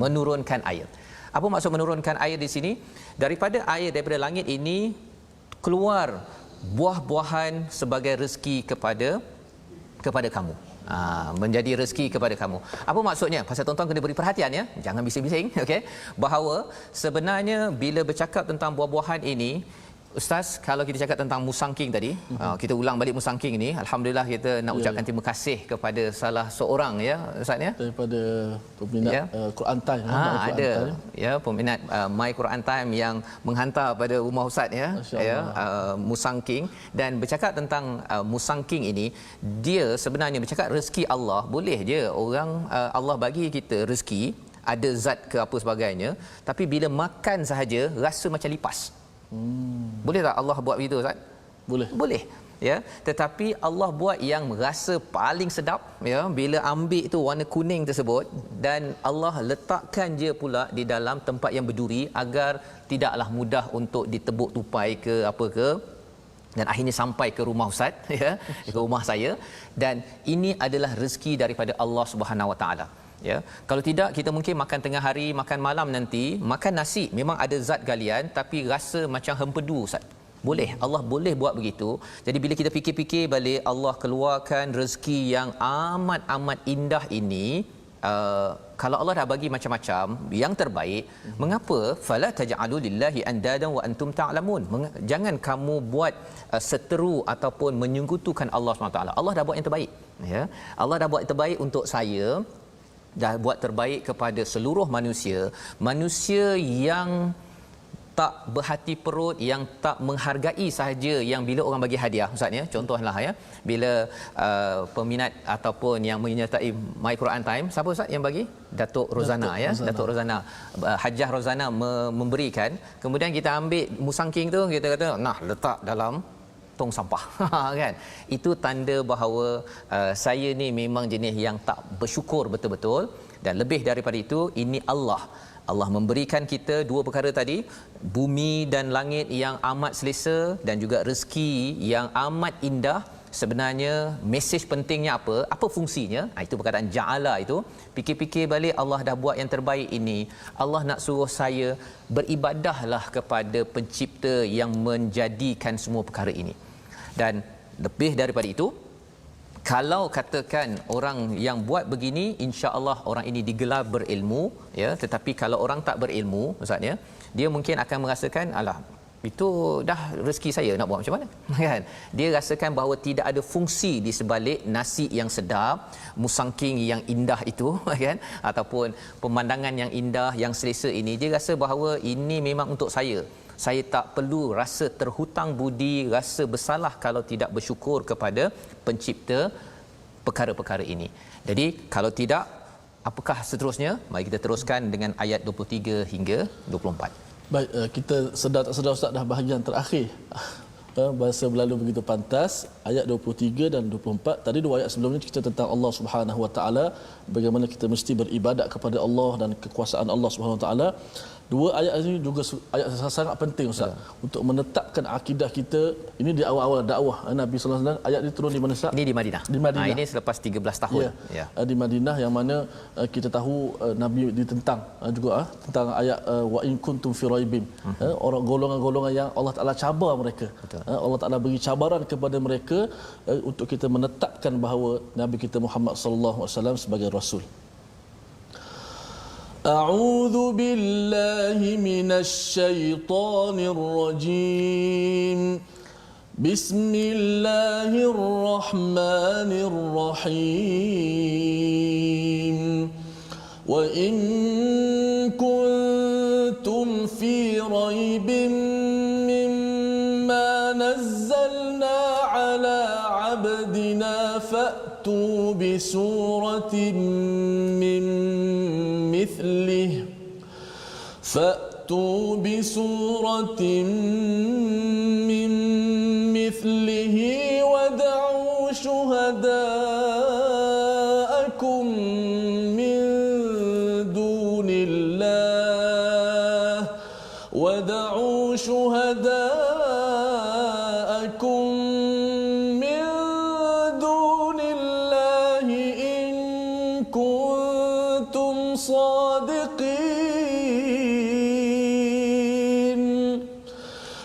Menurunkan air. Apa maksud menurunkan air di sini? Daripada air, daripada langit ini keluar buah-buahan sebagai rezeki kepada kamu. Menjadi rezeki kepada kamu. Apa maksudnya? Pasal tuan-tuan kena beri perhatian, ya. Jangan bising-bising, okey. Bahawa sebenarnya bila bercakap tentang buah-buahan ini, ustaz, kalau kita cakap tentang musangking tadi, kita ulang balik musangking ni, alhamdulillah kita nak ucapkan terima kasih kepada salah seorang, ya, ustaz, ya, daripada peminat Quran Time, ada Time, ya, peminat My Quran Time yang menghantar pada rumah ustaz, ya, musangking, dan bercakap tentang musangking ini. Dia sebenarnya bercakap rezeki Allah, boleh je orang Allah bagi kita rezeki, ada zat ke apa sebagainya, tapi bila makan sahaja rasa macam lipas. Boleh tak Allah buat begitu, ustaz? Boleh, ya. Tetapi Allah buat yang rasa paling sedap, ya, bila ambil tu warna kuning tersebut, dan Allah letakkan je pula di dalam tempat yang berduri agar tidaklah mudah untuk ditebuk tupai ke apa ke, dan akhirnya sampai ke rumah ustaz, ya, ke rumah saya, dan ini adalah rezeki daripada Allah Subhanahu Wa Taala. Ya, kalau tidak kita mungkin makan tengah hari, makan malam, nanti makan nasi memang ada zat galian tapi rasa macam hempedu, ustaz. Boleh, Allah boleh buat begitu. Jadi bila kita fikir-fikir balik, Allah keluarkan rezeki yang amat-amat indah ini kalau Allah dah bagi macam-macam yang terbaik, mengapa fala taj'alu lillahi andadan wa antum ta'lamun? Jangan kamu buat seteru ataupun menyekutukan Allah SWT. Allah dah buat yang terbaik, ya. Allah dah buat yang terbaik untuk saya, dah buat terbaik kepada seluruh manusia. Manusia yang tak berhati perut, yang tak menghargai sahaja yang bila orang bagi hadiah, ustaz ya, contohlah ya, bila peminat ataupun yang menyertai My Quran Time, siapa ustaz yang bagi? Datuk Rozana, ya, Datuk Rozana, Hajah Rozana memberikan, kemudian kita ambil musangking tu, kita kata nah letak dalam tong sampah kan, itu tanda bahawa saya ni memang jenis yang tak bersyukur betul-betul. Dan lebih daripada itu, ini Allah memberikan kita dua perkara tadi, bumi dan langit yang amat selesa dan juga rezeki yang amat indah. Sebenarnya mesej pentingnya apa? Apa fungsinya? Itu perkataan ja'ala itu. Fikir-fikir balik, Allah dah buat yang terbaik ini. Allah nak suruh saya beribadahlah kepada pencipta yang menjadikan semua perkara ini. Dan lebih daripada itu, kalau katakan orang yang buat begini, insya-Allah orang ini digelar berilmu, ya. Tetapi kalau orang tak berilmu, ustaz ya, dia mungkin akan merasakan alah itu dah rezeki saya, nak buat macam mana kan. Dia rasakan bahawa tidak ada fungsi di sebalik nasi yang sedap, musangking yang indah itu kan, ataupun pemandangan yang indah yang selesa ini. Dia rasa bahawa ini memang untuk saya tak perlu rasa terhutang budi, rasa bersalah kalau tidak bersyukur kepada pencipta perkara-perkara ini. Jadi kalau tidak, apakah seterusnya? Mari kita teruskan dengan ayat 23 hingga 24. Baik, kita sedar tak sedar ustaz dah bahagian terakhir. Bahasa berlalu begitu pantas, ayat 23 dan 24. Tadi dua ayat sebelum ni cerita tentang Allah Subhanahu Wa Taala, bagaimana kita mesti beribadat kepada Allah dan kekuasaan Allah Subhanahu Wa Taala. Dua ayat ini juga ayat sangat penting ustaz, untuk menetapkan akidah kita. Ini di awal-awal dakwah Nabi sallallahu alaihi wasallam. Ayat ini turun di mana ustaz? Ini di Madinah. Di Madinah. Ini selepas 13 tahun. Ya. Di Madinah, yang mana kita tahu Nabi ditentang juga tentang ayat wa in kuntum fi raibin. Orang golongan-golongan yang Allah Taala cabar mereka. Allah Taala beri cabaran kepada mereka untuk kita menetapkan bahawa Nabi kita Muhammad sallallahu alaihi wasallam sebagai rasul. أعوذ بالله من الشيطان الرجيم بسم الله الرحمن الرحيم وإن كنتم في ريب مما نزلنا على عبدنا فأتوا بسورة من من مثله ودعوا شهداءكم من دون الله إن كنتم صادقين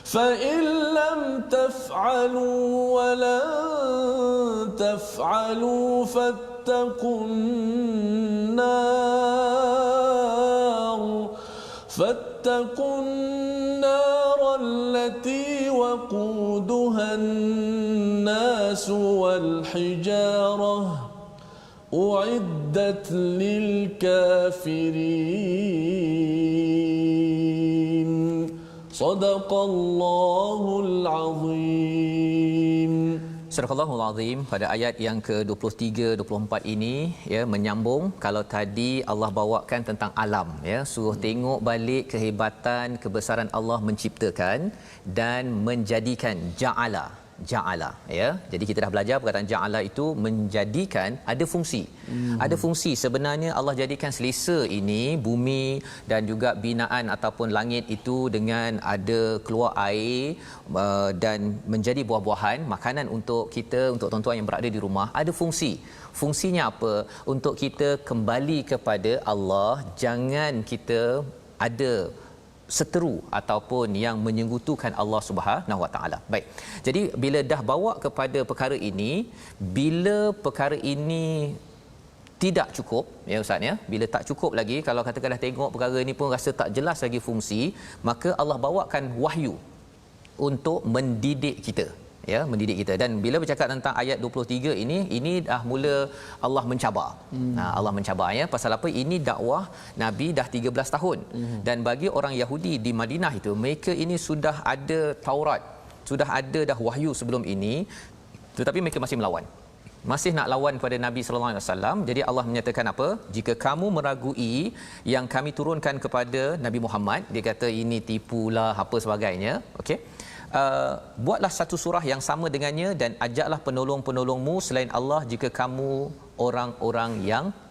فإن لم تفعلوا ولن تفعلوا فاتقوا النار التي وقودها الناس والحجارة أعدت للكافرين صدق الله العظيم. Surah Al-Azim pada ayat yang ke-23 24 ini ya, menyambung. Kalau tadi Allah bawakan tentang alam ya, suruh tengok balik kehebatan kebesaran Allah menciptakan dan menjadikan ja'ala ya. Jadi kita dah belajar perkataan ja'ala itu menjadikan, ada fungsi. Ada fungsi. Sebenarnya Allah jadikan selesa ini, bumi dan juga binaan ataupun langit itu dengan ada keluar air dan menjadi buah-buahan, makanan untuk kita, untuk tuan-tuan yang berada di rumah. Ada fungsi. Fungsinya apa? Untuk kita kembali kepada Allah. Jangan kita ada seteru ataupun yang menyekutukan Allah Subhanahu Wa Taala. Baik. Jadi bila dah bawa kepada perkara ini, bila perkara ini tidak cukup, ya Ustaz ya. Bila tak cukup lagi, kalau katakanlah tengok perkara ini pun rasa tak jelas lagi fungsi, maka Allah bawakan wahyu untuk mendidik kita, ya, mendidik kita. Dan bila bercakap tentang ayat 23 ini dah mula Allah mencabar. Allah mencabar, ya. Pasal apa? Ini dakwah Nabi dah 13 tahun. Dan bagi orang Yahudi di Madinah itu, mereka ini sudah ada Taurat, sudah ada dah wahyu sebelum ini, tetapi mereka masih melawan. Masih nak lawan pada Nabi sallallahu alaihi wasallam. Jadi Allah menyatakan apa? Jika kamu meragui yang kami turunkan kepada Nabi Muhammad, dia kata ini tipulah apa sebagainya, okey. Buatlah satu surah yang sama dengannya dan ajaklah penolong-penolongmu selain Allah jika kamu orang-orang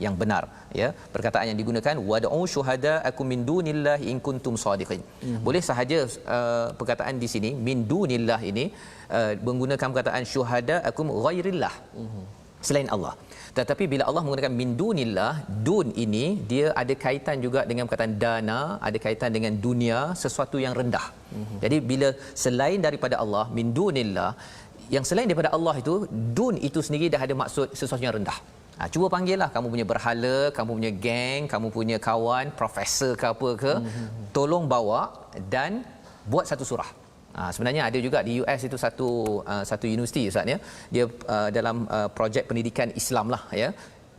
yang benar, ya. Perkataan yang digunakan wad'u syuhada'akum min dunillahi in kuntum shadiqin. Boleh sahaja perkataan di sini min dunillah ini menggunakan perkataan syuhada'akum ghairillah, selain Allah. Tetapi bila Allah menggunakan min dunillah, dun ini dia ada kaitan juga dengan perkataan dana, ada kaitan dengan dunia, sesuatu yang rendah. Jadi bila selain daripada Allah, min dunillah, yang selain daripada Allah itu, dun itu sendiri dah ada maksud sesuatu yang rendah. Cuba panggillah kamu punya berhala, kamu punya geng, kamu punya kawan, profesor ke apa ke, tolong bawa dan buat satu surah. Sebenarnya ada juga di US itu satu universiti Ustaz, ya. Dia dalam projek pendidikan Islam lah, ya.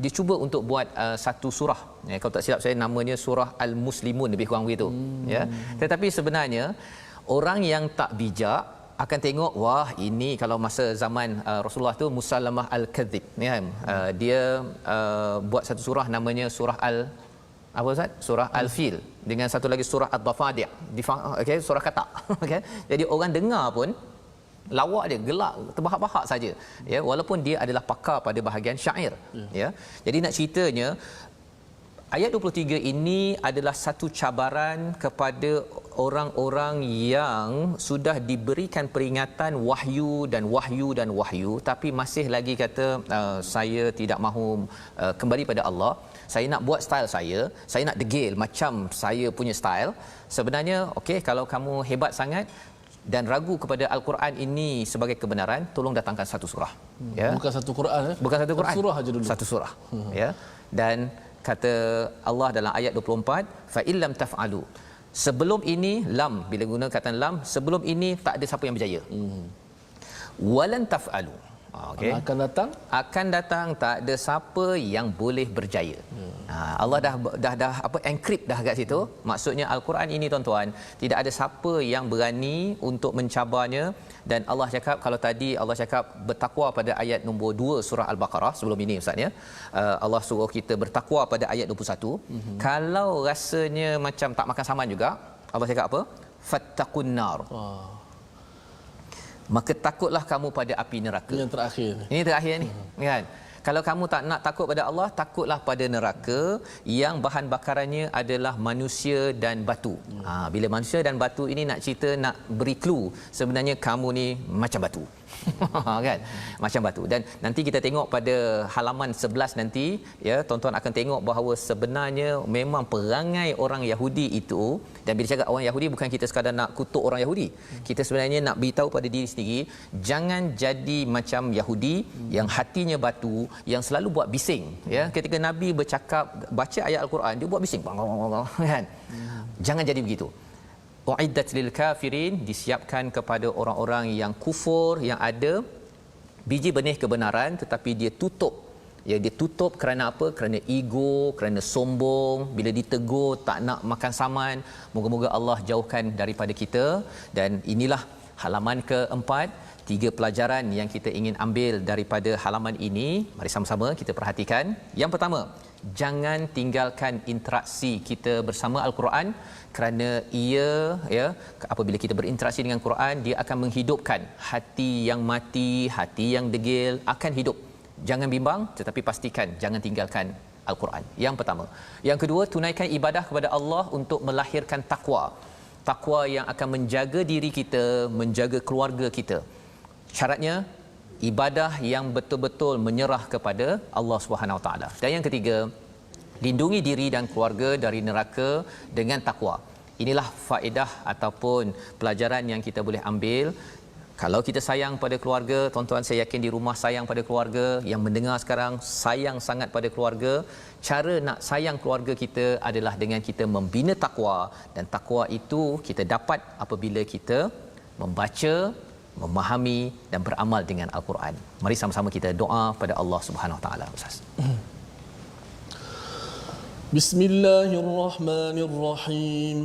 Dia cuba untuk buat satu surah, ya. Kalau tak silap saya namanya surah Al-Muslimun, lebih kurang begitu, ya. Tetapi sebenarnya orang yang tak bijak akan tengok, wah ini kalau masa zaman Rasulullah tu Musallamah Al-Kadzib, ya. Dia buat satu surah namanya surah apa Ustaz? Surah Al-Fil, dengan satu lagi surah Ad-Dafadi', okey, surah katak. Okey. Jadi orang dengar pun lawak dia gelak terbahak-bahak saja, ya, walaupun dia adalah pakar pada bahagian syair, ya. Jadi nak ceritanya ayat 23 ini adalah satu cabaran kepada orang-orang yang sudah diberikan peringatan wahyu dan wahyu dan wahyu, tapi masih lagi kata saya tidak mahu kembali pada Allah. Saya nak buat style saya nak degil macam saya punya style. Sebenarnya okey, kalau kamu hebat sangat dan ragu kepada Al-Quran ini sebagai kebenaran, tolong datangkan satu surah, ya. Bukan satu Quran, bukan satu Quran, surah aja dulu, satu surah, ya. Dan kata Allah dalam ayat 24, fa illam taf'alu, sebelum ini, lam, bila guna kata lam, sebelum ini tak ada siapa yang berjaya. Walan taf'alu, okey, akan datang tak ada siapa yang boleh berjaya. Allah dah apa, encrypt dah kat situ. Maksudnya Al-Quran ini tuan-tuan, tidak ada siapa yang berani untuk mencabarnya. Dan Allah cakap, kalau tadi Allah cakap bertakwa pada ayat nombor 2 surah Al-Baqarah sebelum ini Ustaz, ya. Allah suruh kita bertakwa pada ayat 21. Kalau rasanya macam tak makan saman juga, Allah cakap apa? Fattaqun nar. Maka takutlah kamu pada api neraka. Ini yang terakhir. Ini terakhir ni, kan? Kalau kamu tak nak takut pada Allah, takutlah pada neraka yang bahan bakarannya adalah manusia dan batu. Bila manusia dan batu ini nak cerita, nak beri clue, sebenarnya kamu ni macam batu. Kan? Macam batu. Dan nanti kita tengok pada halaman 11 nanti, ya, tuan-tuan akan tengok bahawa sebenarnya memang perangai orang Yahudi itu, dan bila cakap orang Yahudi bukan kita sekadar nak kutuk orang Yahudi. Kita sebenarnya nak beritahu pada diri sendiri, jangan jadi macam Yahudi yang hatinya batu, yang selalu buat bising, ya. Ketika Nabi bercakap, baca ayat Al-Quran, dia buat bising, kan? Jangan jadi begitu. Uiddat lil kafirin, disiapkan kepada orang-orang yang kufur, yang ada biji benih kebenaran tetapi dia tutup. Ya, dia tutup kerana apa? Kerana ego, kerana sombong, bila ditegur tak nak makan saman. Moga-moga Allah jauhkan daripada kita. Dan inilah halaman keempat, 3 pelajaran yang kita ingin ambil daripada halaman ini. Mari sama-sama kita perhatikan. Yang pertama, jangan tinggalkan interaksi kita bersama Al-Quran, kerana ia, ya, apabila kita berinteraksi dengan Quran, dia akan menghidupkan hati yang mati, hati yang degil akan hidup. Jangan bimbang, tetapi pastikan jangan tinggalkan Al-Quran. Yang pertama. Yang kedua, tunaikan ibadah kepada Allah untuk melahirkan takwa. Takwa yang akan menjaga diri kita, menjaga keluarga kita. Syaratnya ibadah yang betul-betul menyerah kepada Allah Subhanahu Wa Taala. Dan yang ketiga, lindungi diri dan keluarga dari neraka dengan takwa. Inilah faedah ataupun pelajaran yang kita boleh ambil Kalau kita sayang pada keluarga, tuan-tuan saya yakin di rumah sayang pada keluarga, yang mendengar sekarang sayang sangat pada keluarga. Cara nak sayang keluarga kita adalah dengan kita membina takwa, dan takwa itu kita dapat apabila kita membaca, memahami dan beramal dengan Al-Quran. Mari sama-sama kita doa pada Allah Subhanahu Wa Taala, Ustaz. Bismillahirrahmanirrahim.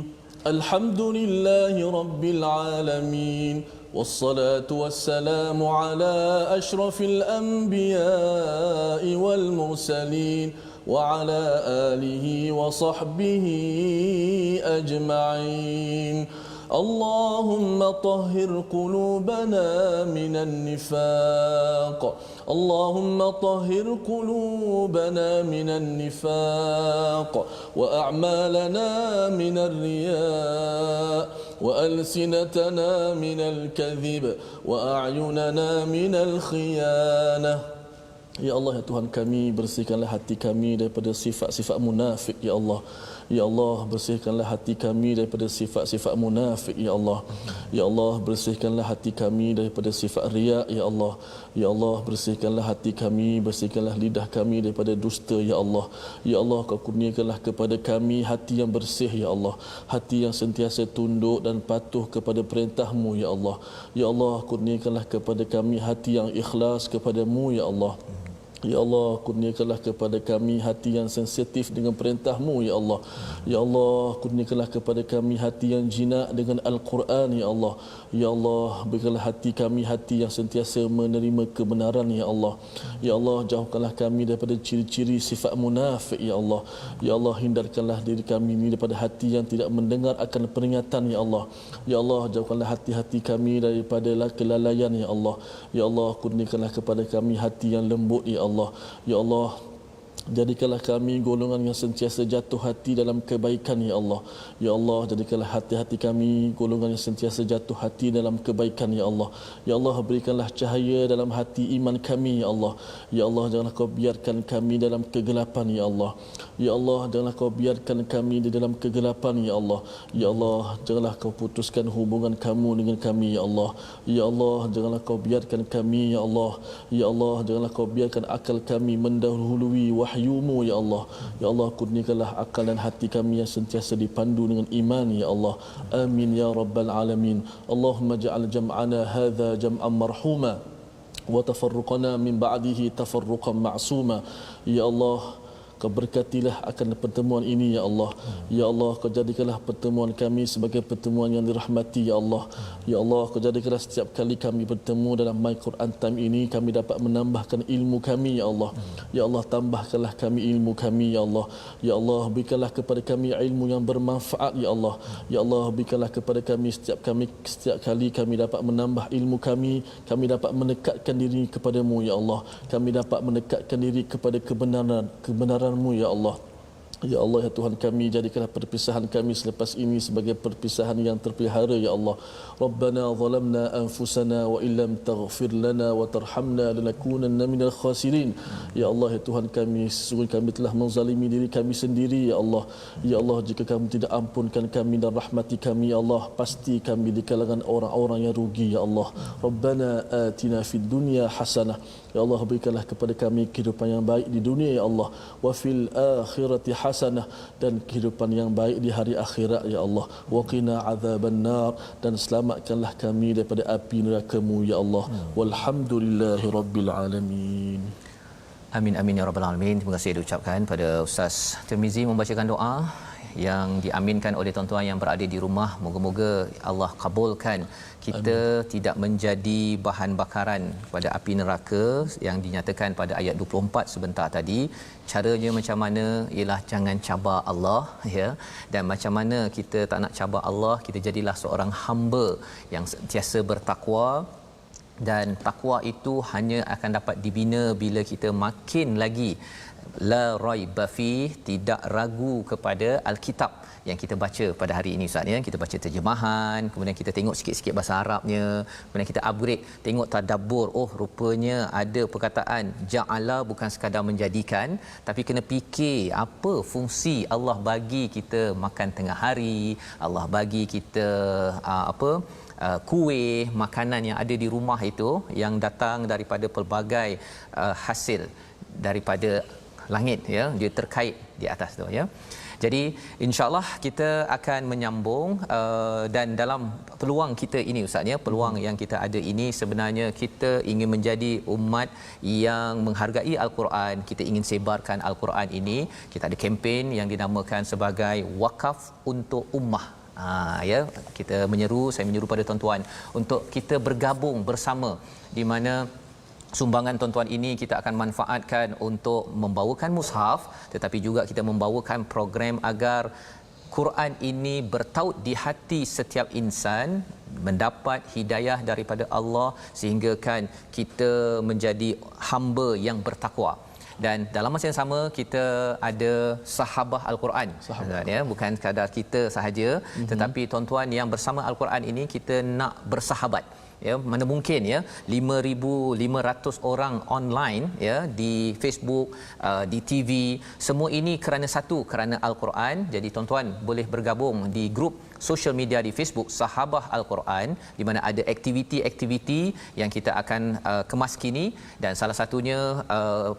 Alhamdulillahi rabbil alamin. والصلاة والسلام على أشرف الأنبياء والمرسلين وعلى آله وصحبه أجمعين. اللهم طهر قلوبنا من النفاق، اللهم طهر قلوبنا من النفاق، وأعمالنا من الرياء، وألسنتنا من الكذب، وأعيننا من الخيانة. Ya Allah, ya Tuhan kami, bersihkanlah hati kami daripada sifat-sifat munafik, ya Allah. Ya Allah, bersihkanlah hati kami daripada sifat-sifat munafik, ya Allah. Ya Allah, bersihkanlah hati kami daripada sifat riya, ya Allah. Ya Allah, bersihkanlah hati kami, bersihkanlah lidah kami daripada dusta, ya Allah. Ya Allah, Kau kurniakanlah kepada kami hati yang bersih, ya Allah. Hati yang sentiasa tunduk dan patuh kepada perintah-Mu, ya Allah. Ya Allah, kurniakanlah kepada kami hati yang ikhlas kepada-Mu, ya Allah. Ya Allah, kurniakanlah kepada kami hati yang sensitif dengan perintah-Mu, ya Allah. Ya Allah, kurniakanlah kepada kami hati yang jinak dengan Al-Quran, ya Allah. Ya Allah, berikanlah hati kami hati yang sentiasa menerima kebenaran, ya Allah. Ya Allah, jauhkanlah kami daripada ciri-ciri sifat munafik, ya Allah. Ya Allah, hindarkanlah diri kami ini daripada hati yang tidak mendengar akan peringatan, ya Allah. Ya Allah, jauhkanlah hati-hati kami daripada kelalaian, ya Allah. Ya Allah, kurniakanlah kepada kami hati yang lembut, ya Allah. Ya Allah, jadikanlah kami golongan yang sentiasa jatuh hati dalam kebaikan, ya Allah. Ya Allah, jadikanlah hati-hati kami golongan yang sentiasa jatuh hati dalam kebaikan, ya Allah. Ya Allah, berikanlah cahaya dalam hati iman kami, ya Allah. Ya Allah, janganlah Kau biarkan kami dalam kegelapan, ya Allah. Ya Allah, janganlah Kau biarkan kami di dalam kegelapan, ya Allah. Ya Allah, janganlah Kau putuskan hubungan Kamu dengan kami, ya Allah. Ya Allah, janganlah Kau biarkan kami, ya Allah. Ya Allah, janganlah Kau biarkan akal kami mendahului wahyu-Mu, ya Allah. Ya Allah, kurniakanlah akal dan hati kami yang sentiasa dipandu dengan iman, ya Allah. Amin ya rabbal alamin. Allahumma ja'al jam'ana hadha jam'an marhuma wa tafarruqana min ba'dihi tafarruqan ma'suma. Ya Allah, Kau berkatilah akan pertemuan ini, ya Allah. Ya Allah, Kau jadikanlah pertemuan kami sebagai pertemuan yang dirahmati, ya Allah. Ya Allah, Kau jadikanlah setiap kali kami bertemu dalam My Quran Time ini, kami dapat menambahkan ilmu kami, ya Allah. Ya Allah, tambahkanlah kami ilmu kami, ya Allah. Ya Allah, berikanlah kepada kami ilmu yang bermanfaat, ya Allah. Ya Allah, berikanlah kepada kami setiap kali kami dapat menambah ilmu kami dapat mendekatkan diri kepadamu, ya Allah. Kami dapat mendekatkan diri kepada kebenaran-Mu, ya Allah. Ya Allah, ya Tuhan kami, jadikanlah perpisahan kami selepas ini sebagai perpisahan yang terpelihara, ya Allah. Rabbana zalamna anfusana wa illam taghfir lana wa tarhamna lanakunanna minal khasirin. Ya Allah, ya Tuhan kami, sesungguhnya kami telah menzalimi diri kami sendiri, ya Allah. Ya Allah, jika Kamu tidak ampunkan kami dan rahmati kami, ya Allah, pasti kami di kalangan orang-orang yang rugi, ya Allah. Rabbana atina fid dunya hasanah. Ya Allah, berikanlah kepada kami kehidupan yang baik di dunia, ya Allah. Wa fil akhirati hasanah, dan kehidupan yang baik di hari akhirat, ya Allah. Wa qina azabannar, dan selamatkanlah kami daripada api neraka-Mu, ya Allah. Walhamdulillahi rabbil alamin. Amin amin ya rabbal alamin. Terima kasih diucapkan pada Ustaz Tirmizi membacakan doa yang diaminkan oleh tuan-tuan yang berada di rumah. Moga-moga Allah kabulkan kita. Amin. Tidak menjadi bahan bakaran pada api neraka yang dinyatakan pada ayat 24 sebentar tadi. Caranya macam mana ialah jangan cabar Allah, ya. Dan macam mana kita tak nak cabar Allah, kita jadilah seorang hamba yang sentiasa bertakwa. Dan takwa itu hanya akan dapat dibina bila kita makin lagi la raiba fi, tidak ragu kepada Alkitab yang kita baca pada hari ini, Ustaz, ya. Kita baca terjemahan, kemudian kita tengok sikit-sikit bahasa Arabnya, kemudian kita upgrade, tengok tadabbur. Oh, rupanya ada perkataan ja'ala bukan sekadar menjadikan, tapi kena fikir apa fungsi Allah bagi kita makan tengah hari, Allah bagi kita kuih, makanan yang ada di rumah itu yang datang daripada pelbagai hasil daripada langit, ya, dia terkait di atas tu, ya. Jadi insya-Allah kita akan menyambung dan dalam peluang kita ini Ustaz, ya, peluang yang kita ada ini sebenarnya kita ingin menjadi umat yang menghargai Al-Quran, kita ingin sebarkan Al-Quran ini. Kita ada kempen yang dinamakan sebagai Wakaf untuk Ummah. Ya, kita saya menyeru pada tuan-tuan untuk kita bergabung bersama, di mana sumbangan tuan-tuan ini kita akan manfaatkan untuk membawakan mushaf, tetapi juga kita membawakan program agar Quran ini bertaut di hati setiap insan, mendapat hidayah daripada Allah sehingga kan kita menjadi hamba yang bertakwa. Dan dalam masa yang sama kita ada sahabah Al-Quran, ya, bukan sekadar kita sahaja, tetapi tuan-tuan yang bersama Al-Quran ini kita nak bersahabat. Ya, mana mungkin, ya, 5,500 orang online, ya, di Facebook, di TV, semua ini kerana Al-Quran. Jadi tuan-tuan boleh bergabung di grup social media di Facebook Sahabah Al-Quran, di mana ada aktiviti-aktiviti yang kita akan kemas kini, dan salah satunya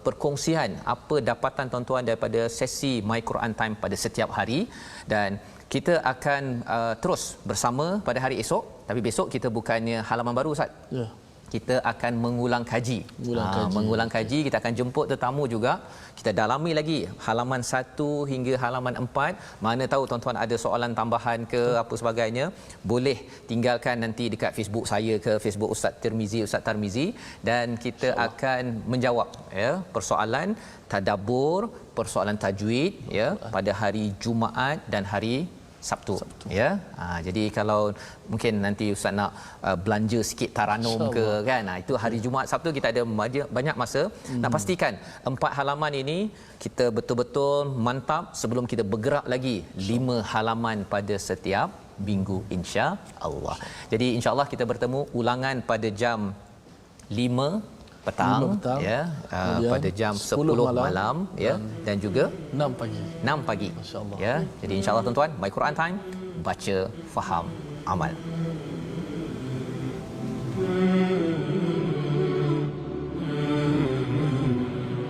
perkongsian apa dapatan tuan-tuan daripada sesi My Quran Time pada setiap hari. Dan kita akan terus bersama pada hari esok, tapi besok kita bukannya halaman baru, Ustaz. Ya. Kita akan mengulang kaji. Mengulang kaji, kita akan jemput tetamu juga. Kita dalami lagi halaman 1 hingga halaman 4. Mana tahu tuan-tuan ada soalan tambahan ke apa sebagainya, boleh tinggalkan nanti dekat Facebook saya ke Facebook Ustaz Tarmizi, dan kita akan menjawab, ya, persoalan tadabbur, persoalan tajwid, ya, pada hari Jumaat dan hari Sabtu. Ya. Jadi kalau mungkin nanti Ustaz nak belanja sikit taranum ke, kan, itu hari Jumaat, Sabtu kita ada banyak masa. Nak pastikan 4 halaman ini kita betul-betul mantap sebelum kita bergerak lagi 5 halaman pada setiap minggu, insya-Allah. Jadi insya-Allah kita bertemu ulangan pada jam 5 petang, ya, pada jam 10 malam, ya, dan juga 6 pagi. Masya-Allah. Ya, jadi insya-Allah tuan-tuan, My Quran Time, baca, faham, amal.